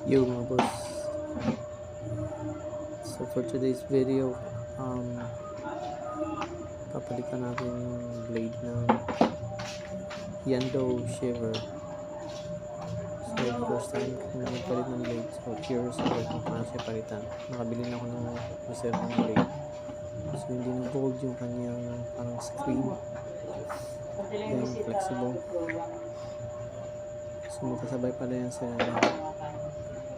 Yo mga boss, so for today's video, papalitan natin yung blade ng Yando Shiver. So first time kung nagpalit ng blade, so curious ako kung paano siya palitan. Nakabili na ako ng reserve blade, so hindi na gold yung kanyang parang screen, yung flexible. So magkasabay pala yan sa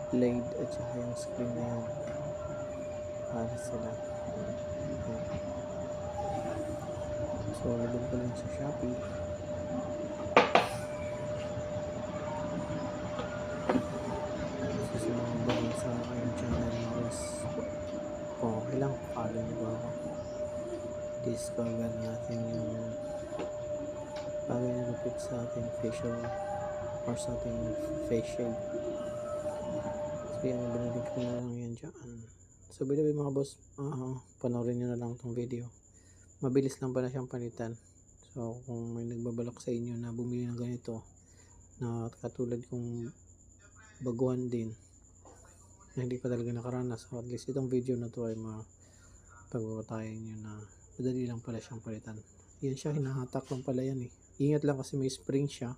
blade at saka yung screen na yan, para sila. So labog ko lang sa Shopee. So sa mga bago sa aking channel na was, kung okay lang, follow nyo ba ako. Discover natin yung bagay na lupit sa ating facial or sa ating face shade. So yan, binalik ko na lang yan dyan. So by the way mga boss, panoorin nyo na lang tong video. Mabilis lang pala siyang palitan. So kung may nagbabalak sa inyo na bumili ng ganito na katulad kong baguhan din na hindi pa talaga nakaranas, so at least itong video na to ay mapagpapatayan nyo na madali lang pala siyang palitan. Yan siya, hinahatak lang pala yan eh. Ingat lang kasi may spring siya.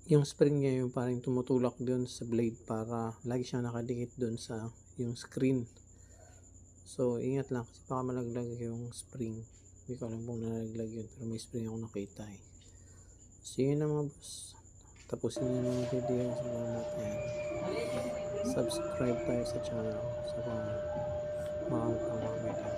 Yung spring niya yung parang tumutulak doon sa blade para lagi siyang nakadikit doon sa yung screen. So ingat lang kasi baka malaglag yung spring. Hindi ko alam kung nalaglag yun, pero may spring ako nakita eh. So yun na mga boss, tapusin nyo ng video. Salamat and subscribe tayo sa channel sa mga video.